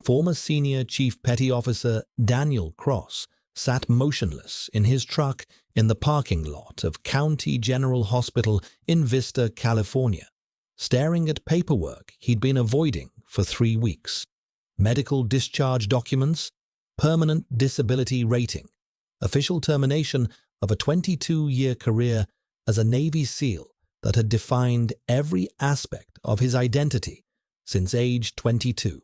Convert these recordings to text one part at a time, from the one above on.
former Senior Chief Petty Officer Daniel Cross sat motionless in his truck in the parking lot of County General Hospital in Vista, California, staring at paperwork he'd been avoiding for 3 weeks. Medical discharge documents, permanent disability rating, official termination of a 22-year career as a Navy SEAL that had defined every aspect of his identity since age 22.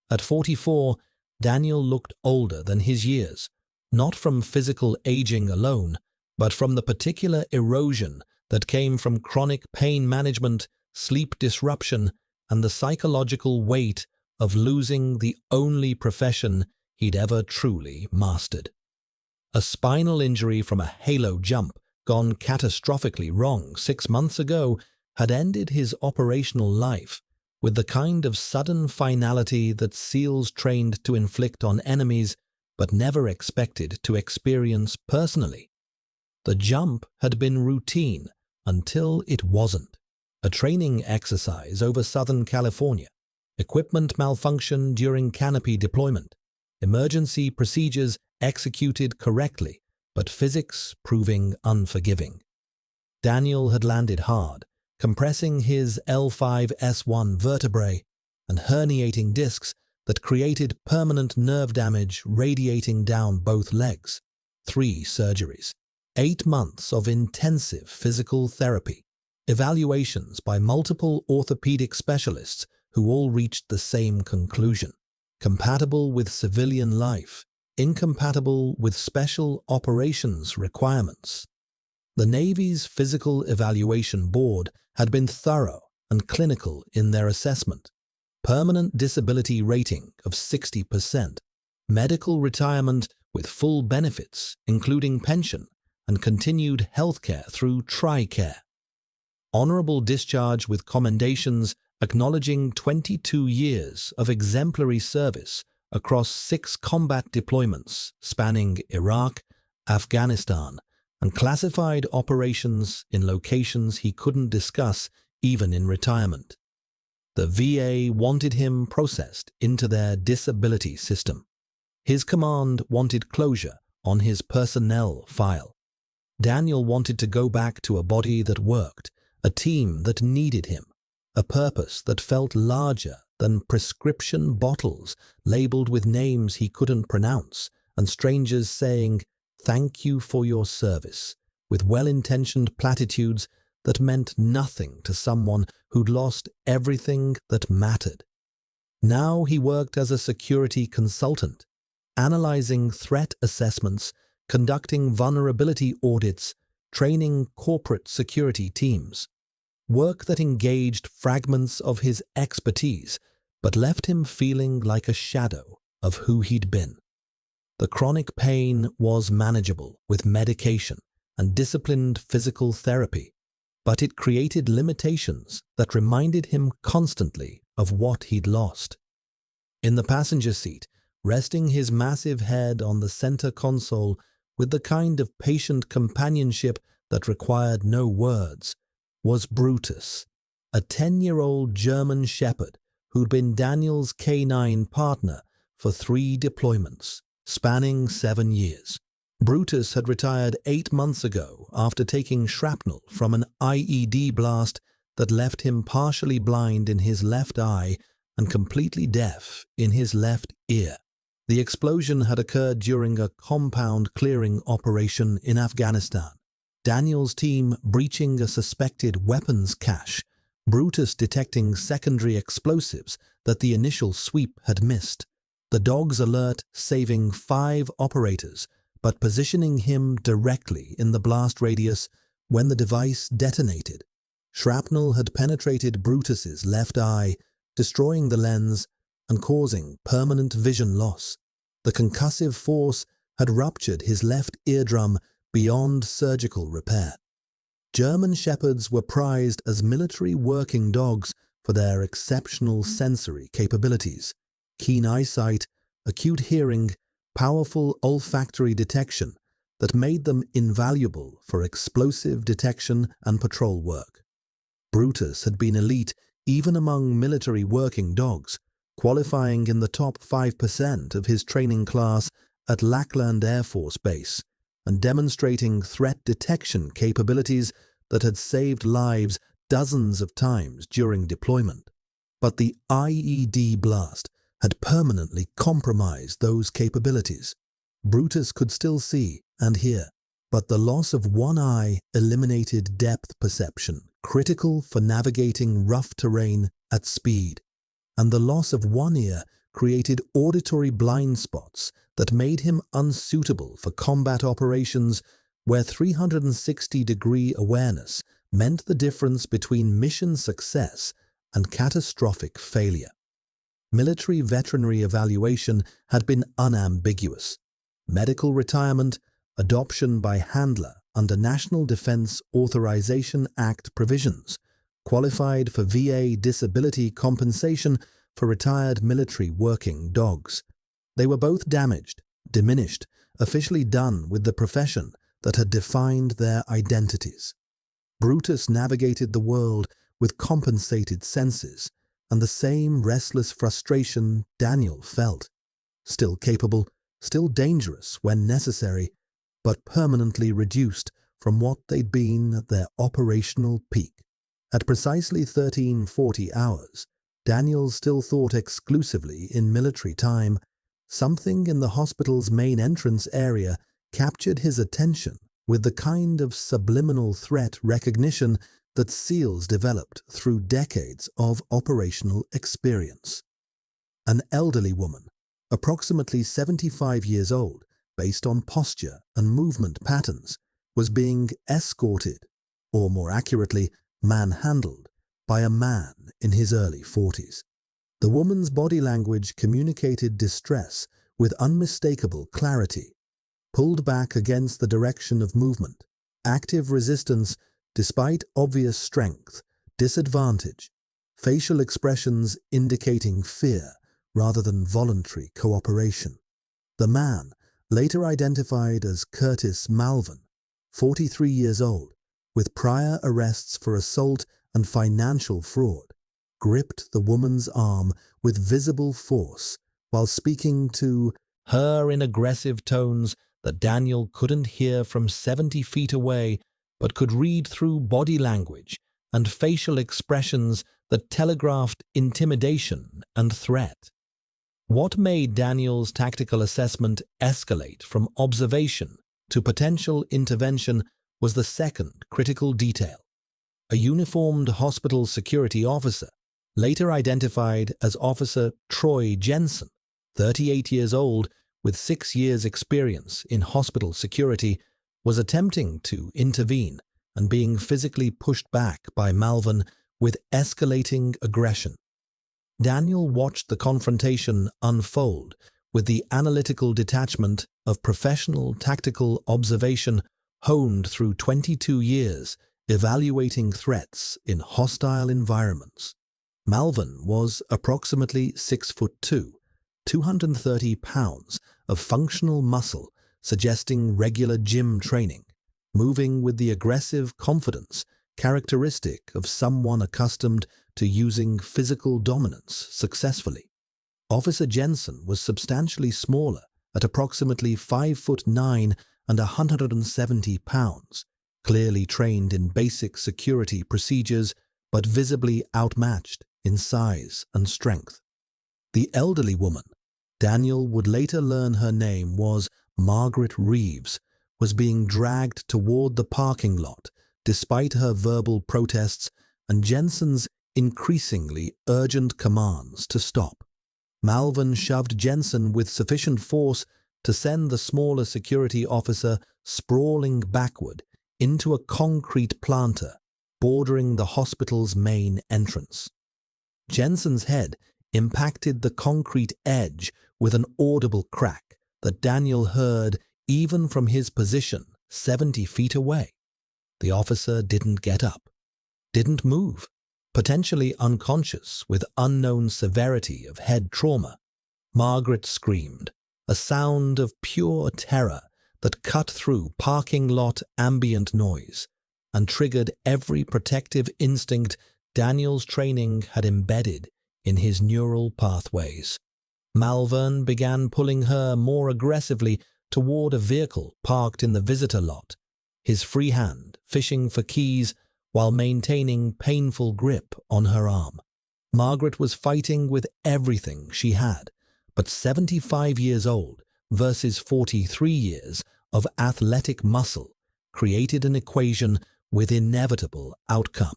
At 44, Daniel looked older than his years, not from physical aging alone, but from the particular erosion that came from chronic pain management, sleep disruption, and the psychological weight of losing the only profession he'd ever truly mastered. A spinal injury from a halo jump gone catastrophically wrong 6 months ago had ended his operational life with the kind of sudden finality that SEALs trained to inflict on enemies but never expected to experience personally. The jump had been routine until it wasn't. A training exercise over Southern California, equipment malfunction during canopy deployment, emergency procedures executed correctly, but physics proving unforgiving. Daniel had landed hard, compressing his L5-S1 vertebrae and herniating discs that created permanent nerve damage radiating down both legs. 3 surgeries, 8 months of intensive physical therapy, evaluations by multiple orthopedic specialists who all reached the same conclusion: compatible with civilian life, incompatible with special operations requirements. The Navy's Physical Evaluation Board had been thorough and clinical in their assessment. Permanent disability rating of 60%, medical retirement with full benefits, including pension, and continued healthcare through TRICARE. Honorable discharge with commendations acknowledging 22 years of exemplary service across 6 combat deployments spanning Iraq, Afghanistan, and classified operations in locations he couldn't discuss even in retirement. The VA wanted him processed into their disability system. His command wanted closure on his personnel file. Daniel wanted to go back to a body that worked, a team that needed him, a purpose that felt larger than prescription bottles labeled with names he couldn't pronounce and strangers saying, "Thank you for your service," with well-intentioned platitudes that meant nothing to someone who'd lost everything that mattered. Now he worked as a security consultant, analyzing threat assessments, conducting vulnerability audits, training corporate security teams. Work that engaged fragments of his expertise, but left him feeling like a shadow of who he'd been. The chronic pain was manageable with medication and disciplined physical therapy, but it created limitations that reminded him constantly of what he'd lost. In the passenger seat, resting his massive head on the center console with the kind of patient companionship that required no words, was Brutus, a 10-year-old German shepherd who'd been Daniel's canine partner for 3 deployments, spanning 7 years. Brutus had retired 8 months ago after taking shrapnel from an IED blast that left him partially blind in his left eye and completely deaf in his left ear. The explosion had occurred during a compound clearing operation in Afghanistan. Daniel's team breaching a suspected weapons cache, Brutus detecting secondary explosives that the initial sweep had missed. The dog's alert saving 5 operators, but positioning him directly in the blast radius when the device detonated. Shrapnel had penetrated Brutus's left eye, destroying the lens and causing permanent vision loss. The concussive force had ruptured his left eardrum beyond surgical repair. German shepherds were prized as military working dogs for their exceptional sensory capabilities: keen eyesight, acute hearing, powerful olfactory detection that made them invaluable for explosive detection and patrol work. Brutus had been elite even among military working dogs, qualifying in the top 5% of his training class at Lackland Air Force Base and demonstrating threat detection capabilities that had saved lives dozens of times during deployment. But the IED blast had permanently compromised those capabilities. Brutus could still see and hear, but the loss of one eye eliminated depth perception, critical for navigating rough terrain at speed, and the loss of one ear created auditory blind spots that made him unsuitable for combat operations where 360-degree awareness meant the difference between mission success and catastrophic failure. Military veterinary evaluation had been unambiguous. Medical retirement, adoption by handler under National Defense Authorization Act provisions, qualified for VA disability compensation for retired military working dogs. They were both damaged, diminished, officially done with the profession that had defined their identities. Brutus navigated the world with compensated senses and the same restless frustration Daniel felt. Still capable, still dangerous when necessary, but permanently reduced from what they'd been at their operational peak. At precisely 13:40 hours, Daniel still thought exclusively in military time. Something in the hospital's main entrance area captured his attention with the kind of subliminal threat recognition that SEALs developed through decades of operational experience. An elderly woman, approximately 75 years old, based on posture and movement patterns, was being escorted, or more accurately, manhandled, by a man in his early 40s. The woman's body language communicated distress with unmistakable clarity, pulled back against the direction of movement, active resistance despite obvious strength, disadvantage, facial expressions indicating fear rather than voluntary cooperation. The man, later identified as Curtis Malvern, 43 years old, with prior arrests for assault and financial fraud, gripped the woman's arm with visible force while speaking to her in aggressive tones that Daniel couldn't hear from 70 feet away, but could read through body language and facial expressions that telegraphed intimidation and threat. What made Daniel's tactical assessment escalate from observation to potential intervention was the second critical detail. A uniformed hospital security officer, later identified as Officer Troy Jensen, 38 years old with 6 years' experience in hospital security, was attempting to intervene and being physically pushed back by Malvern with escalating aggression. Daniel watched the confrontation unfold with the analytical detachment of professional tactical observation honed through 22 years evaluating threats in hostile environments. Malvern was approximately 6'2", 230 pounds of functional muscle, suggesting regular gym training, moving with the aggressive confidence characteristic of someone accustomed to using physical dominance successfully. Officer Jensen was substantially smaller at approximately 5'9" and 170 pounds, clearly trained in basic security procedures but visibly outmatched in size and strength. The elderly woman, Daniel would later learn her name was Margaret Reeves, was being dragged toward the parking lot despite her verbal protests and Jensen's increasingly urgent commands to stop. Malvern shoved Jensen with sufficient force to send the smaller security officer sprawling backward into a concrete planter bordering the hospital's main entrance. Jensen's head impacted the concrete edge with an audible crack that Daniel heard even from his position 70 feet away. The officer didn't get up, didn't move, potentially unconscious with unknown severity of head trauma. Margaret screamed, a sound of pure terror that cut through parking lot ambient noise and triggered every protective instinct Daniel's training had embedded in his neural pathways. Malvern began pulling her more aggressively toward a vehicle parked in the visitor lot, his free hand fishing for keys while maintaining painful grip on her arm. Margaret was fighting with everything she had, but 75 years old versus 43 years of athletic muscle created an equation with inevitable outcome.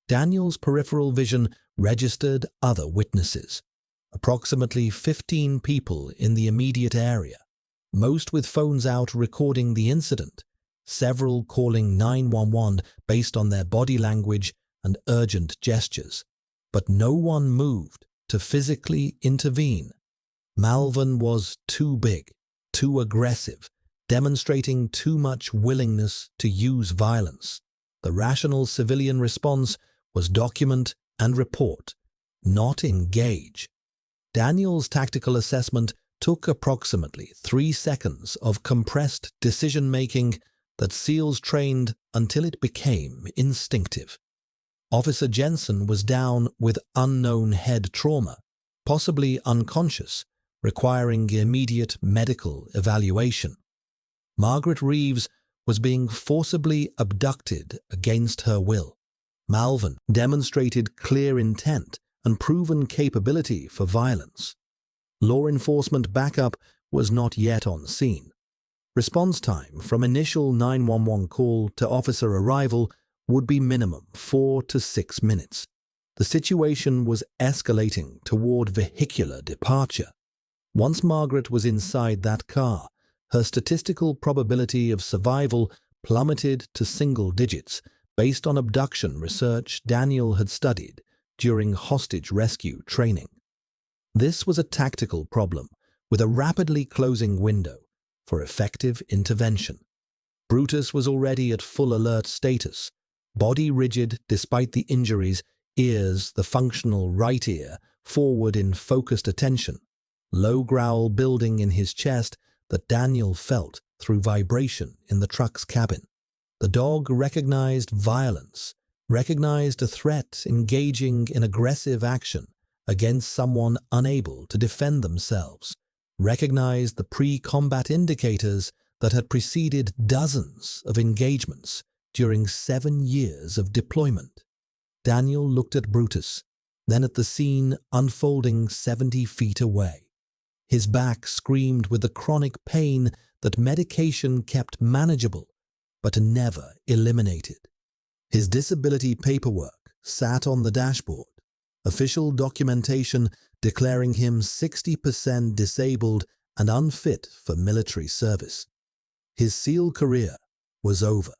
Daniel's peripheral vision registered other witnesses, approximately 15 people in the immediate area, most with phones out recording the incident, several calling 911 based on their body language and urgent gestures. But no one moved to physically intervene. Malvern was too big, too aggressive, demonstrating too much willingness to use violence. The rational civilian response was document and report, not engage. Daniel's tactical assessment took approximately 3 seconds of compressed decision-making that SEALs trained until it became instinctive. Officer Jensen was down with unknown head trauma, possibly unconscious, requiring immediate medical evaluation. Margaret Reeves was being forcibly abducted against her will. Malvern demonstrated clear intent and proven capability for violence. Law enforcement backup was not yet on scene. Response time from initial 911 call to officer arrival would be minimum 4 to 6 minutes. The situation was escalating toward vehicular departure. Once Margaret was inside that car, her statistical probability of survival plummeted to single digits based on abduction research Daniel had studied during hostage rescue training. This was a tactical problem with a rapidly closing window for effective intervention. Brutus was already at full alert status, body rigid despite the injuries, ears, the functional right ear, forward in focused attention, low growl building in his chest that Daniel felt through vibration in the truck's cabin. The dog recognized violence, recognized a threat engaging in aggressive action against someone unable to defend themselves, recognized the pre-combat indicators that had preceded dozens of engagements during 7 years of deployment. Daniel looked at Brutus, then at the scene unfolding 70 feet away. His back screamed with the chronic pain that medication kept manageable, but never eliminated. His disability paperwork sat on the dashboard, official documentation declaring him 60% disabled and unfit for military service. His SEAL career was over.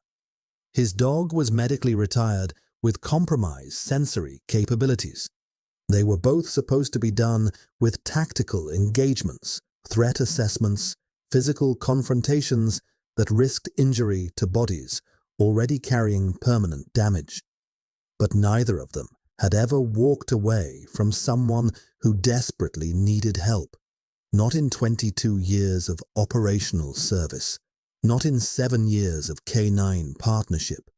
His dog was medically retired with compromised sensory capabilities. They were both supposed to be done with tactical engagements, threat assessments, physical confrontations that risked injury to bodies already carrying permanent damage. But neither of them had ever walked away from someone who desperately needed help. Not in 22 years of operational service, not in 7 years of K9 partnership,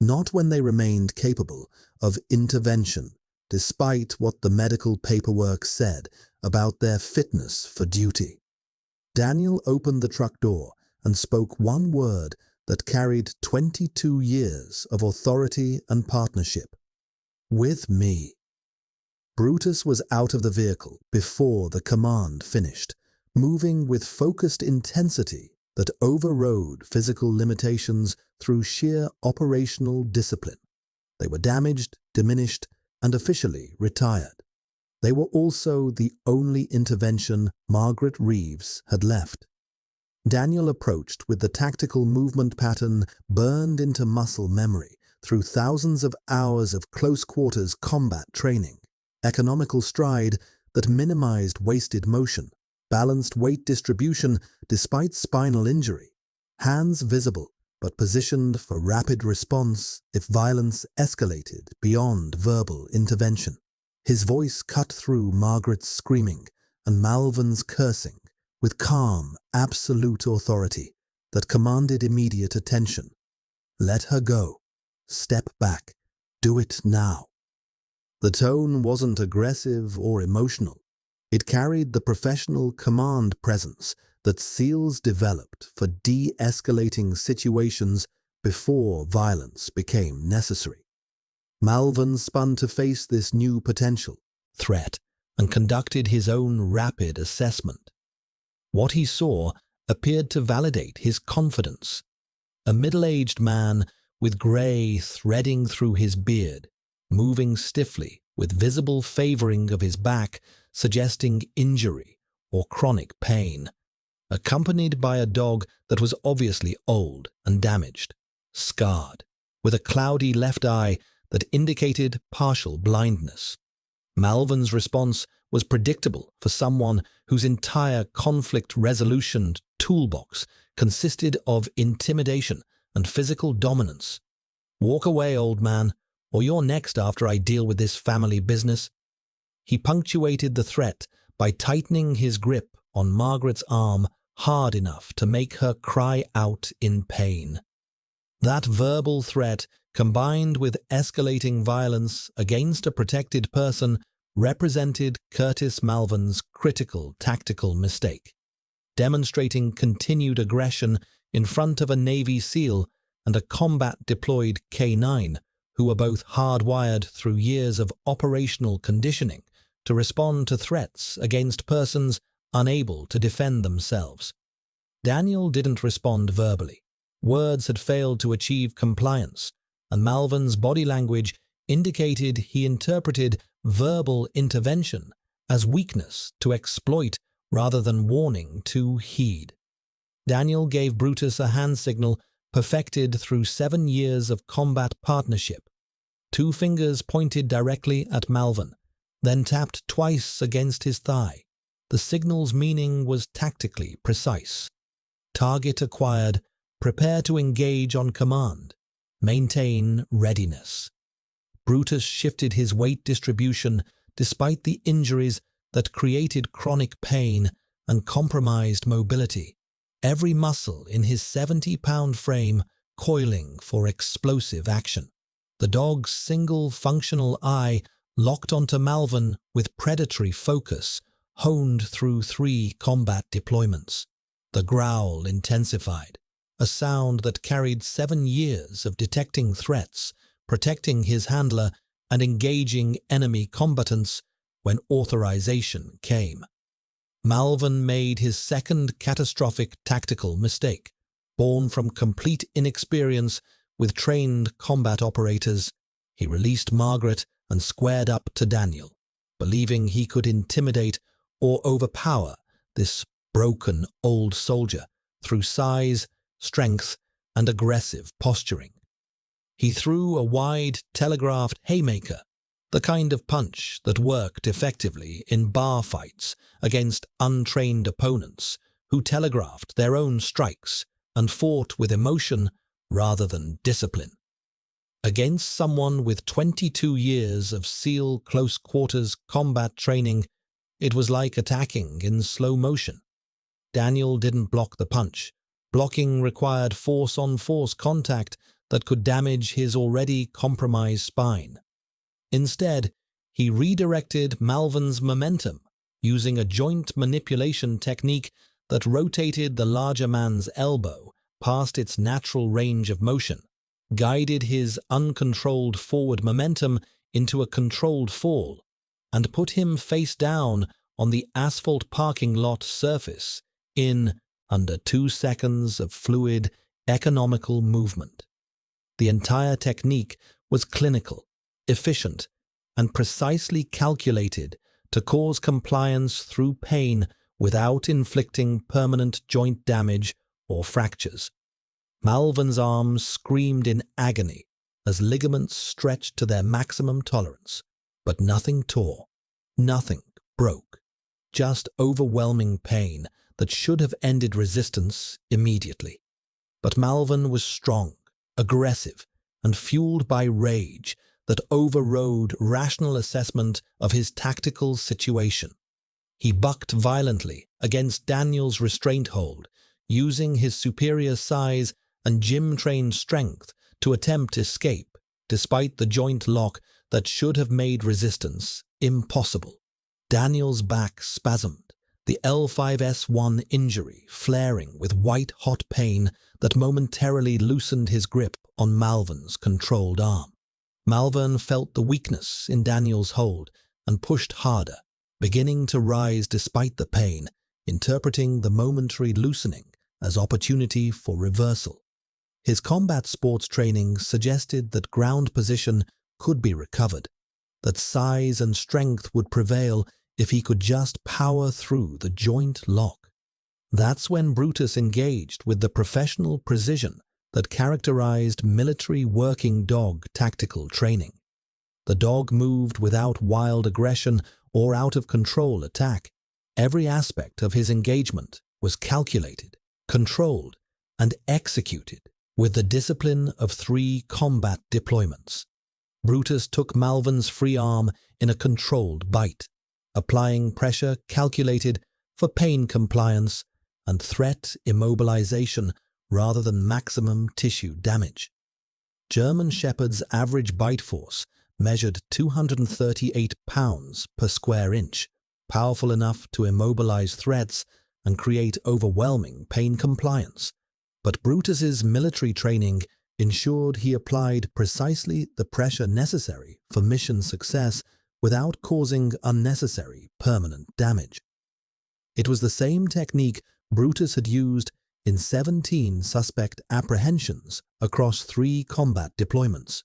not when they remained capable of intervention despite what the medical paperwork said about their fitness for duty. Daniel opened the truck door and spoke one word that carried 22 years of authority and partnership. With me. Brutus was out of the vehicle before the command finished, moving with focused intensity that overrode physical limitations through sheer operational discipline. They were damaged, diminished, and officially retired. They were also the only intervention Margaret Reeves had left. Daniel approached with the tactical movement pattern burned into muscle memory through thousands of hours of close-quarters combat training, economical stride that minimized wasted motion, balanced weight distribution despite spinal injury, hands visible but positioned for rapid response if violence escalated beyond verbal intervention. His voice cut through Margaret's screaming and Malvern's cursing with calm, absolute authority that commanded immediate attention. Let her go. Step back. Do it now. The tone wasn't aggressive or emotional. It carried the professional command presence that SEALs developed for de-escalating situations before violence became necessary. Malvern spun to face this new potential threat and conducted his own rapid assessment. What he saw appeared to validate his confidence. A middle-aged man with grey threading through his beard, moving stiffly with visible favoring of his back, suggesting injury or chronic pain, accompanied by a dog that was obviously old and damaged, scarred, with a cloudy left eye that indicated partial blindness. Malvern's response was predictable for someone whose entire conflict resolution toolbox consisted of intimidation and physical dominance. "Walk away, old man, or you're next after I deal with this family business." He punctuated the threat by tightening his grip on Margaret's arm hard enough to make her cry out in pain. That verbal threat, combined with escalating violence against a protected person, represented Curtis Malvern's critical tactical mistake, demonstrating continued aggression in front of a Navy SEAL and a combat-deployed K-9 who were both hardwired through years of operational conditioning to respond to threats against persons unable to defend themselves. Daniel didn't respond verbally. Words had failed to achieve compliance, and Malvern's body language indicated he interpreted verbal intervention as weakness to exploit rather than warning to heed. Daniel gave Brutus a hand signal perfected through 7 years of combat partnership. 2 fingers pointed directly at Malvern, then tapped twice against his thigh. The signal's meaning was tactically precise. Target acquired, prepare to engage on command, maintain readiness. Brutus shifted his weight distribution despite the injuries that created chronic pain and compromised mobility, every muscle in his 70-pound frame coiling for explosive action. The dog's single functional eye locked onto Malvern with predatory focus, honed through 3 combat deployments. The growl intensified, a sound that carried 7 years of detecting threats, protecting his handler, and engaging enemy combatants when authorization came. Malvern made his second catastrophic tactical mistake, born from complete inexperience with trained combat operators. He released Margaret and squared up to Daniel, believing he could intimidate or overpower this broken old soldier through size, strength, and aggressive posturing. He threw a wide, telegraphed haymaker, the kind of punch that worked effectively in bar fights against untrained opponents who telegraphed their own strikes and fought with emotion rather than discipline. Against someone with 22 years of SEAL close-quarters combat training, it was like attacking in slow motion. Daniel didn't block the punch. Blocking required force-on-force contact that could damage his already compromised spine. Instead, he redirected Malvern's momentum using a joint manipulation technique that rotated the larger man's elbow past its natural range of motion, guided his uncontrolled forward momentum into a controlled fall, and put him face down on the asphalt parking lot surface in under 2 seconds of fluid, economical movement. The entire technique was clinical, efficient, and precisely calculated to cause compliance through pain without inflicting permanent joint damage or fractures. Malvern's arms screamed in agony as ligaments stretched to their maximum tolerance, but nothing tore, nothing broke, just overwhelming pain that should have ended resistance immediately. But Malvern was strong, aggressive, and fueled by rage that overrode rational assessment of his tactical situation. He bucked violently against Daniel's restraint hold, using his superior size and gym-trained strength to attempt escape, despite the joint lock that should have made resistance impossible. Daniel's back spasmed, the L5S1 injury flaring with white-hot pain that momentarily loosened his grip on Malvern's controlled arm. Malvern felt the weakness in Daniel's hold and pushed harder, beginning to rise despite the pain, interpreting the momentary loosening as opportunity for reversal. His combat sports training suggested that ground position could be recovered, that size and strength would prevail if he could just power through the joint lock. That's when Brutus engaged with the professional precision that characterized military working dog tactical training. The dog moved without wild aggression or out-of-control attack. Every aspect of his engagement was calculated, controlled, and executed with the discipline of 3 combat deployments. Brutus took Malvern's free arm in a controlled bite, applying pressure calculated for pain compliance and threat immobilization rather than maximum tissue damage. German Shepherd's average bite force measured 238 pounds per square inch, powerful enough to immobilize threats and create overwhelming pain compliance. But Brutus's military training ensured he applied precisely the pressure necessary for mission success without causing unnecessary permanent damage. It was the same technique Brutus had used in 17 suspect apprehensions across 3 combat deployments.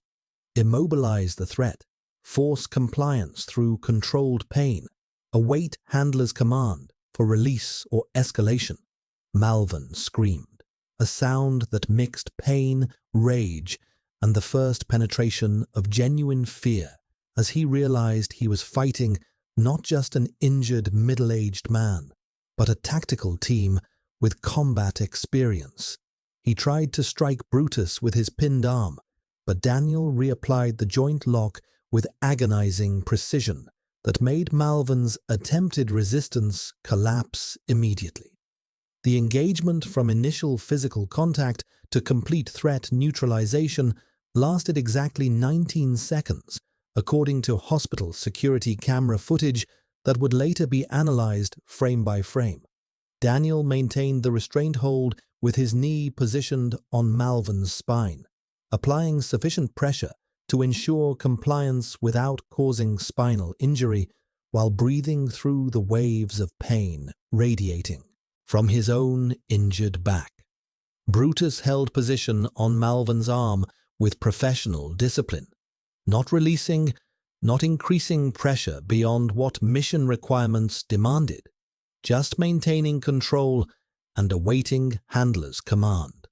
Immobilize the threat, force compliance through controlled pain, await handler's command for release or escalation. Malvern screamed, a sound that mixed pain, rage, and the first penetration of genuine fear as he realized he was fighting not just an injured middle-aged man, but a tactical team with combat experience. He tried to strike Brutus with his pinned arm, but Daniel reapplied the joint lock with agonizing precision that made Malvern's attempted resistance collapse immediately. The engagement from initial physical contact to complete threat neutralization lasted exactly 19 seconds, according to hospital security camera footage that would later be analyzed frame by frame. Daniel maintained the restraint hold with his knee positioned on Malvern's spine, applying sufficient pressure to ensure compliance without causing spinal injury while breathing through the waves of pain radiating from his own injured back. Brutus held position on Malvern's arm with professional discipline, not releasing, not increasing pressure beyond what mission requirements demanded, just maintaining control and awaiting handler's command.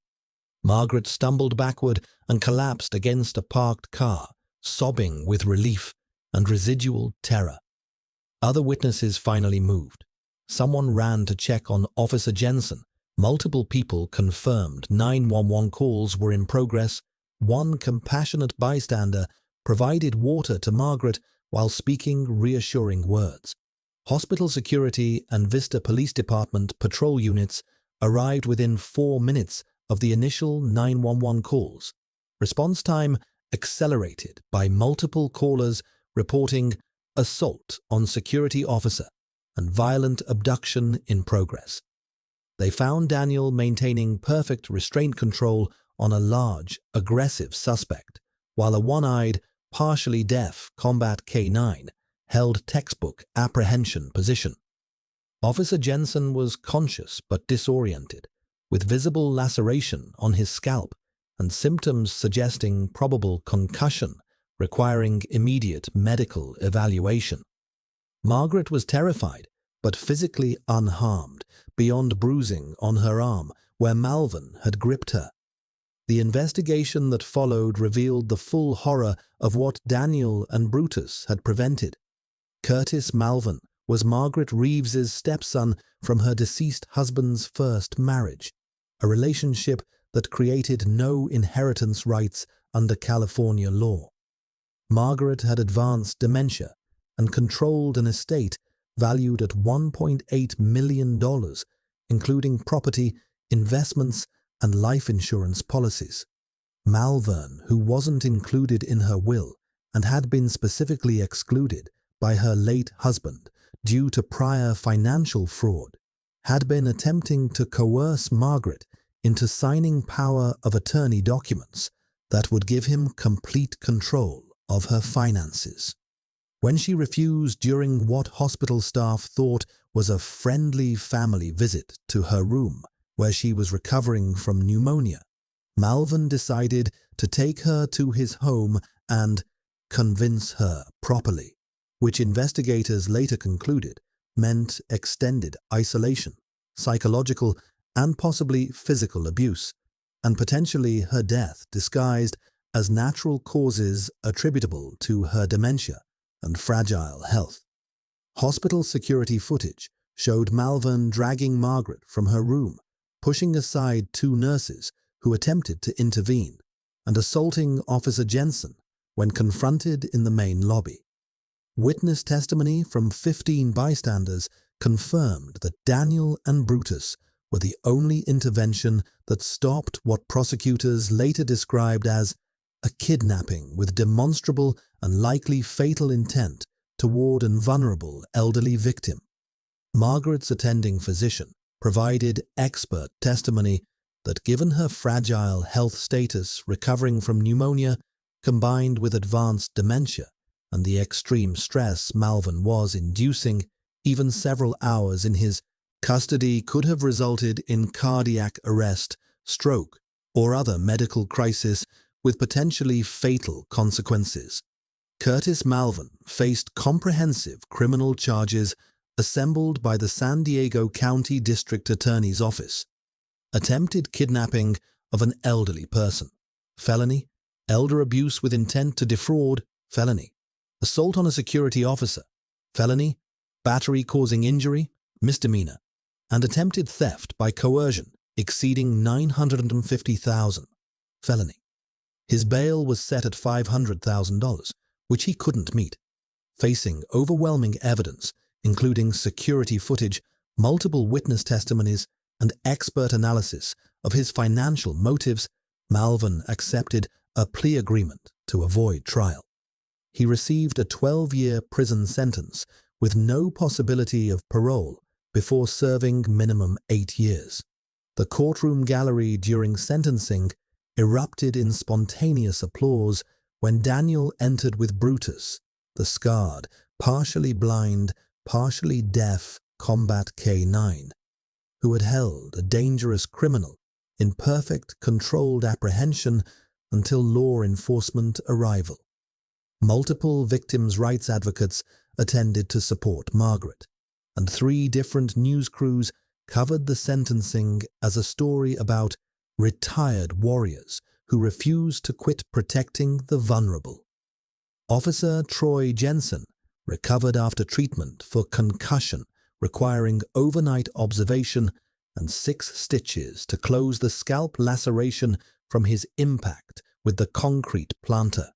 Margaret stumbled backward and collapsed against a parked car, sobbing with relief and residual terror. Other witnesses finally moved. Someone ran to check on Officer Jensen. Multiple people confirmed 911 calls were in progress. One compassionate bystander provided water to Margaret while speaking reassuring words. Hospital security and Vista Police Department patrol units arrived within 4 minutes of the initial 911 calls. Response time accelerated by multiple callers reporting assault on security officer and violent abduction in progress. They found Daniel maintaining perfect restraint control on a large, aggressive suspect, while a one-eyed, partially deaf combat K9 held textbook apprehension position. Officer Jensen was conscious but disoriented, with visible laceration on his scalp and symptoms suggesting probable concussion requiring immediate medical evaluation. Margaret was terrified but physically unharmed, beyond bruising on her arm where Malvern had gripped her. The investigation that followed revealed the full horror of what Daniel and Brutus had prevented. Curtis Malvern was Margaret Reeves's stepson from her deceased husband's first marriage, a relationship that created no inheritance rights under California law. Margaret had advanced dementia and controlled an estate valued at $1.8 million, including property, investments, and life insurance policies. Malvern, who wasn't included in her will, and had been specifically excluded by her late husband due to prior financial fraud, had been attempting to coerce Margaret into signing power of attorney documents that would give him complete control of her finances. When she refused during what hospital staff thought was a friendly family visit to her room where she was recovering from pneumonia, Malvern decided to take her to his home and convince her properly, which investigators later concluded meant extended isolation, psychological and possibly physical abuse, and potentially her death disguised as natural causes attributable to her dementia and fragile health. Hospital security footage showed Malvern dragging Margaret from her room, pushing aside two nurses who attempted to intervene, and assaulting Officer Jensen when confronted in the main lobby. Witness testimony from 15 bystanders confirmed that Daniel and Brutus were the only intervention that stopped what prosecutors later described as a kidnapping with demonstrable and likely fatal intent toward a vulnerable elderly victim. Margaret's attending physician provided expert testimony that given her fragile health status recovering from pneumonia combined with advanced dementia and the extreme stress Malvern was inducing, even several hours in his custody could have resulted in cardiac arrest, stroke, or other medical crisis with potentially fatal consequences. Curtis Malvern faced comprehensive criminal charges assembled by the San Diego County District Attorney's Office: attempted kidnapping of an elderly person, felony; elder abuse with intent to defraud, felony; assault on a security officer, felony; battery causing injury, misdemeanor; and attempted theft by coercion exceeding $950,000, felony. His bail was set at $500,000, which he couldn't meet. Facing overwhelming evidence, including security footage, multiple witness testimonies, and expert analysis of his financial motives, Malvern accepted a plea agreement to avoid trial. He received a 12-year prison sentence with no possibility of parole before serving minimum 8 years. The courtroom gallery during sentencing erupted in spontaneous applause when Daniel entered with Brutus, the scarred, partially blind, partially deaf combat K-9, who had held a dangerous criminal in perfect controlled apprehension until law enforcement arrival. Multiple victims' rights advocates attended to support Margaret, and 3 different news crews covered the sentencing as a story about retired warriors who refused to quit protecting the vulnerable. Officer Troy Jensen recovered after treatment for concussion requiring overnight observation and 6 stitches to close the scalp laceration from his impact with the concrete planter.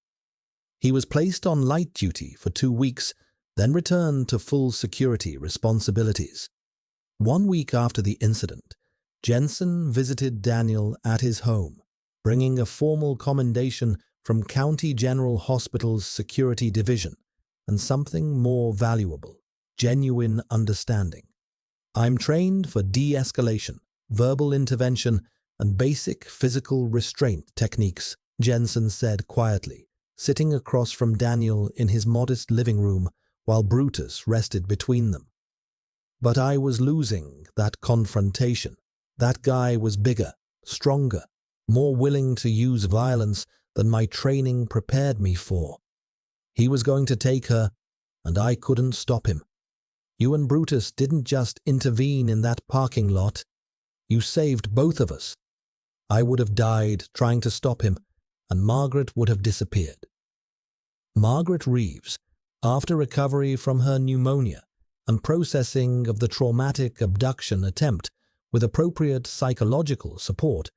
He was placed on light duty for 2 weeks, then returned to full security responsibilities. 1 week after the incident, Jensen visited Daniel at his home, bringing a formal commendation from County General Hospital's Security Division and something more valuable: genuine understanding. "I'm trained for de-escalation, verbal intervention, and basic physical restraint techniques," Jensen said quietly, sitting across from Daniel in his modest living room while Brutus rested between them. "But I was losing that confrontation. That guy was bigger, stronger, more willing to use violence than my training prepared me for. He was going to take her, and I couldn't stop him. You and Brutus didn't just intervene in that parking lot. You saved both of us. I would have died trying to stop him, and Margaret would have disappeared." Margaret Reeves, after recovery from her pneumonia and processing of the traumatic abduction attempt with appropriate psychological support,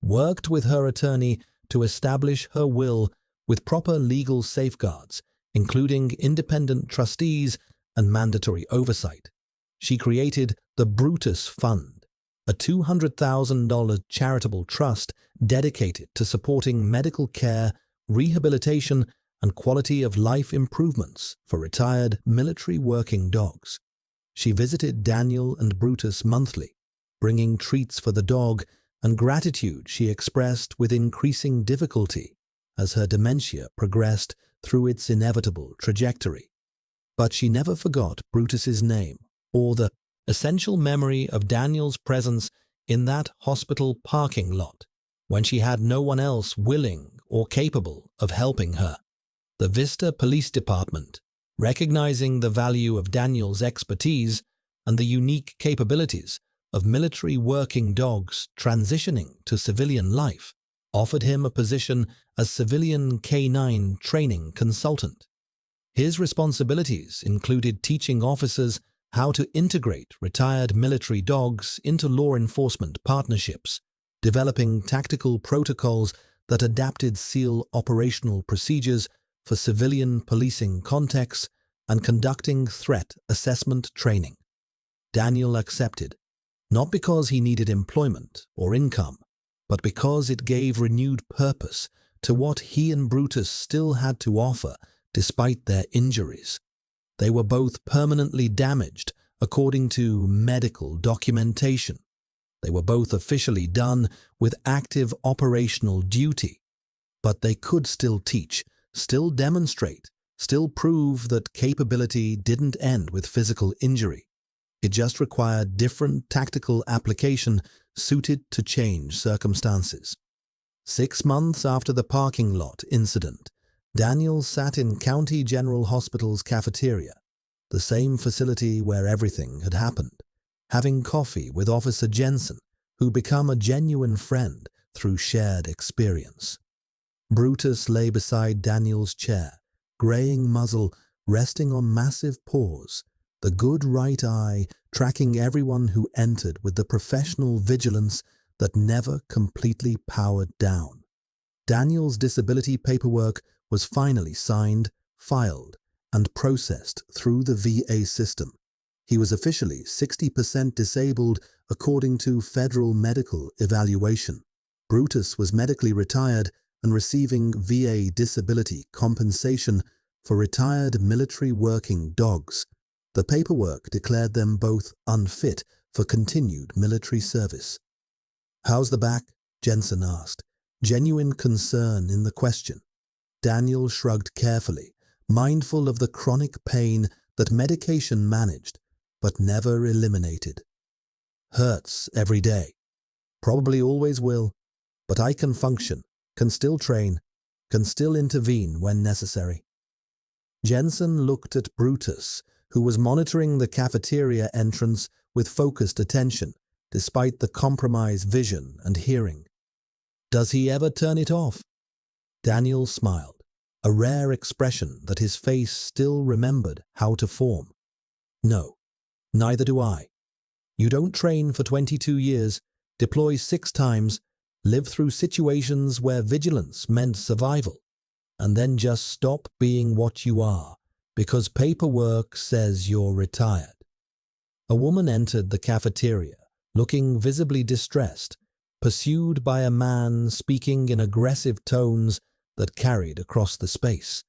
worked with her attorney to establish her will with proper legal safeguards, including independent trustees and mandatory oversight. She created the Brutus Fund, a $200,000 charitable trust dedicated to supporting medical care, rehabilitation, and quality of life improvements for retired military working dogs. She visited Daniel and Brutus monthly, bringing treats for the dog and gratitude she expressed with increasing difficulty as her dementia progressed through its inevitable trajectory. But she never forgot Brutus's name or the essential memory of Daniel's presence in that hospital parking lot when she had no one else willing or capable of helping her. The Vista Police Department, recognizing the value of Daniel's expertise and the unique capabilities of military working dogs transitioning to civilian life, offered him a position as civilian canine training consultant. His responsibilities included teaching officers how to integrate retired military dogs into law enforcement partnerships, developing tactical protocols that adapted SEAL operational procedures for civilian policing contexts, and conducting threat assessment training. Daniel accepted, not because he needed employment or income, but because it gave renewed purpose to what he and Brutus still had to offer despite their injuries. They were both permanently damaged according to medical documentation. They were both officially done with active operational duty, but they could still teach, still demonstrate, still prove that capability didn't end with physical injury. It just required different tactical application suited to change circumstances. 6 months after the parking lot incident, Daniel sat in County General Hospital's cafeteria, the same facility where everything had happened, having coffee with Officer Jensen, who became a genuine friend through shared experience. Brutus lay beside Daniel's chair, graying muzzle resting on massive paws, the good right eye tracking everyone who entered with the professional vigilance that never completely powered down. Daniel's disability paperwork was finally signed, filed, and processed through the VA system. He was officially 60% disabled according to federal medical evaluation. Brutus was medically retired and receiving VA disability compensation for retired military working dogs. The paperwork declared them both unfit for continued military service. "How's the back?" Jensen asked, genuine concern in the question. Daniel shrugged carefully, mindful of the chronic pain that medication managed but never eliminated. "Hurts every day. Probably always will, but I can function, can still train, can still intervene when necessary." Jensen looked at Brutus, who was monitoring the cafeteria entrance with focused attention, despite the compromised vision and hearing. "Does he ever turn it off?" Daniel smiled, a rare expression that his face still remembered how to form. "No, neither do I. You don't train for 22 years, deploy 6 times, live through situations where vigilance meant survival, and then just stop being what you are because paperwork says you're retired." A woman entered the cafeteria, looking visibly distressed, pursued by a man speaking in aggressive tones that carried across the space.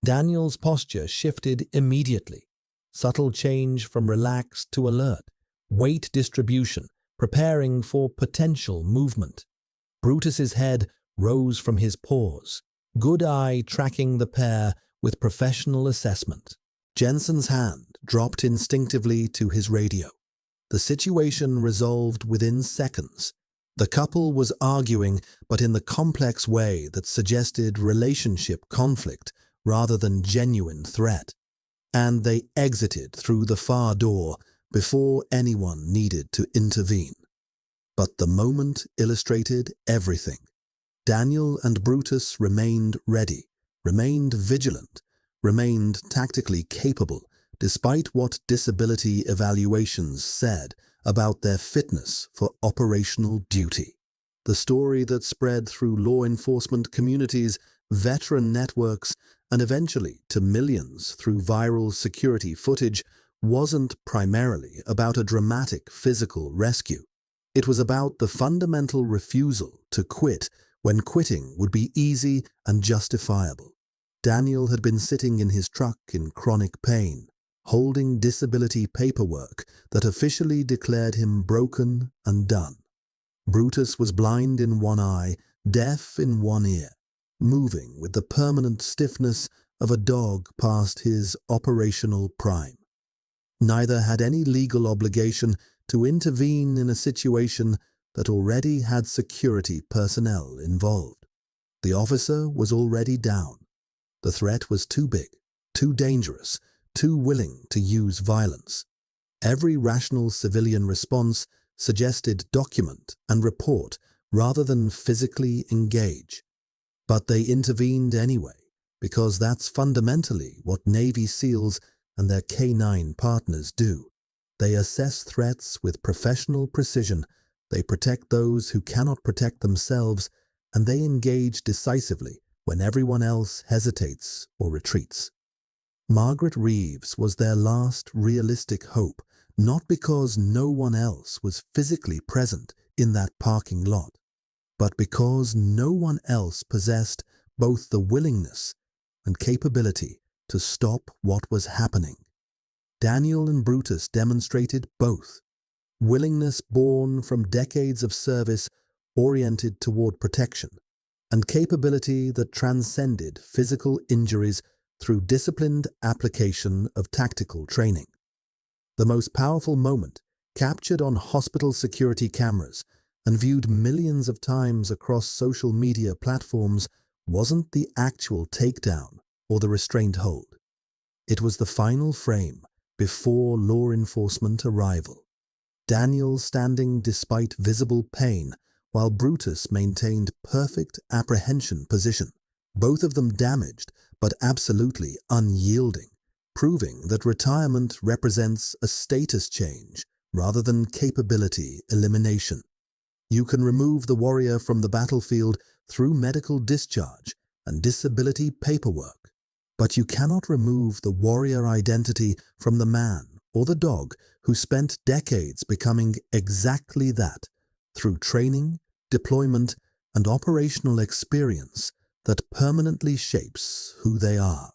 Daniel's posture shifted immediately, subtle change from relaxed to alert, weight distribution, preparing for potential movement. Brutus's head rose from his paws, good eye tracking the pair with professional assessment. Jensen's hand dropped instinctively to his radio. The situation resolved within seconds. The couple was arguing, but in the complex way that suggested relationship conflict rather than genuine threat. And they exited through the far door before anyone needed to intervene. But the moment illustrated everything. Daniel and Brutus remained ready, remained vigilant, remained tactically capable, despite what disability evaluations said about their fitness for operational duty. The story that spread through law enforcement communities, veteran networks, and eventually to millions through viral security footage wasn't primarily about a dramatic physical rescue. It was about the fundamental refusal to quit when quitting would be easy and justifiable. Daniel had been sitting in his truck in chronic pain, holding disability paperwork that officially declared him broken and done. Brutus was blind in one eye, deaf in one ear, moving with the permanent stiffness of a dog past his operational prime. Neither had any legal obligation to intervene in a situation that already had security personnel involved. The officer was already down. The threat was too big, too dangerous, too willing to use violence. Every rational civilian response suggested document and report rather than physically engage. But they intervened anyway, because that's fundamentally what Navy SEALs and their K-9 partners do. They assess threats with professional precision, they protect those who cannot protect themselves, and they engage decisively when everyone else hesitates or retreats. Margaret Reeves was their last realistic hope, not because no one else was physically present in that parking lot, but because no one else possessed both the willingness and capability to stop what was happening. Daniel and Brutus demonstrated both: willingness born from decades of service oriented toward protection, and capability that transcended physical injuries through disciplined application of tactical training. The most powerful moment, captured on hospital security cameras and viewed millions of times across social media platforms, wasn't the actual takedown or the restraint hold. It was the final frame before law enforcement arrival. Daniel standing despite visible pain, while Brutus maintained perfect apprehension position, both of them damaged but absolutely unyielding, proving that retirement represents a status change rather than capability elimination. You can remove the warrior from the battlefield through medical discharge and disability paperwork, but you cannot remove the warrior identity from the man or the dog who spent decades becoming exactly that through training, deployment, and operational experience that permanently shapes who they are.